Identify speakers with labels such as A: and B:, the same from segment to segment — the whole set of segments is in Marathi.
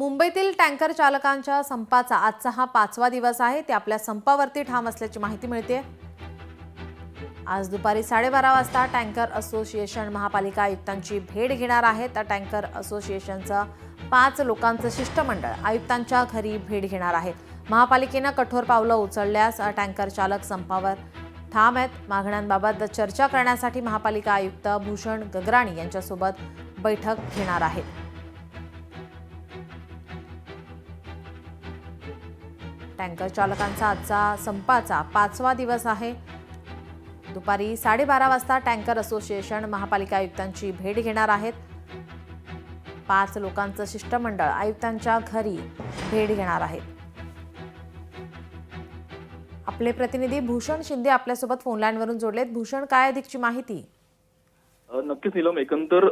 A: मुंबईतील टँकर चालकांच्या संपाचा आजचा हा 5वा दिवस आहे। ते आपल्या संपावरती ठाम असल्याची माहिती मिळते। आज दुपारी 12:30 वाजता टँकर असोसिएशन महापालिका आयुक्तांची भेट घेणार आहे। त्या टँकर असोसिएशनचं 5 लोकांचं शिष्टमंडळ आयुक्तांच्या घरी भेट घेणार आहे। महापालिकेने कठोर पावलं उचलल्यास टँकर चालक संपावर ठाम आहेत। मागण्यांबाबत चर्चा करण्यासाठी महापालिका आयुक्त भूषण गगराणी यांच्यासोबत बैठक घेणार आहेत। टँकर चालकांचा आजचा संपाचा 5वा दिवस आहे। दुपारी 12:30 वाजता टँकर असोसिएशन महापालिका आयुक्तांची भेट घेणार आहेत। 5 लोकांचं शिष्टमंडळ आयुक्तांच्या घरी भेट घेणार आहेत। आपले प्रतिनिधी भूषण शिंदे आपल्यासोबत फोन लाईनवरून जोडलेत। भूषण, काय अधिकची माहिती?
B: नक्कीच नीलम, एकंदर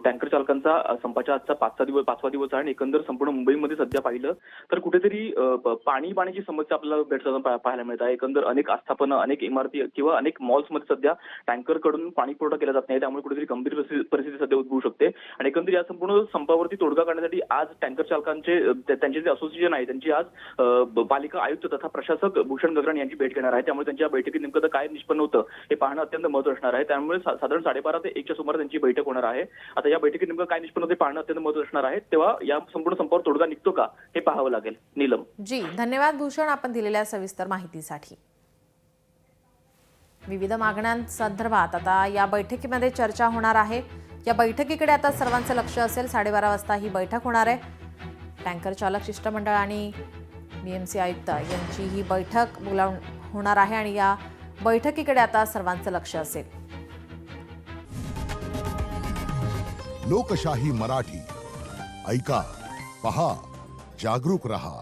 B: टँकर चालकांचा संपाच्या आजचा 5वा दिवस आहे आणि एकंदर संपूर्ण मुंबईमध्ये सध्या पाहिलं तर कुठेतरी पाण्याची समस्या आपल्याला भेटताना पाहायला मिळत आहे। एकंदर अनेक आस्थापना, अनेक इमारती किंवा अनेक मॉल्समध्ये सध्या टँकरकडून पाणी पुरवठा केला जात नाही, त्यामुळे कुठेतरी गंभीर परिस्थिती सध्या उद्भवू शकते। आणि एकंदर या संपूर्ण संपावरती तोडगा काढण्यासाठी आज टँकर चालकांचे त्यांचे जे असोसिएशन आहे त्यांची आज पालिका आयुक्त तथा प्रशासक भूषण गगराणी यांची भेट घेणार आहे। त्यामुळे त्यांच्या बैठकीत नेमकं काय निष्पन्न होतं हे पाहणं अत्यंत महत्त्वाचं असणार आहे। त्यामुळे साधारण 12:30 ते 1च्या सुमारास त्यांची बैठक होणार आहे। आता या बैठकीत नेमकं काय निष्पन्न होते पाहणं अत्यंत महत्त्वाचं असणार आहे। तेव्हा या संपूर्ण संपावर तोडगा निघतो का हे पाहावं लागेल। नीलम
A: जी, धन्यवाद भूषण, आपण दिलेल्या सविस्तर माहितीसाठी। विविध मागण्यांसंदर्भात आता या बैठकीमध्ये चर्चा होणार आहे। या बैठकीकडे आता सर्वांचं लक्ष असेल। 12:30 वाजता ही बैठक होणार आहे। टँकर चालक शिष्टमंडळ आणि बीएमसी आयुक्त यांची ही बैठक होणार आहे आणि या बैठकीकडे आता सर्वांचं लक्ष असेल।
C: लोकशाही मराठी ऐका, पहा, जागरूक रहा।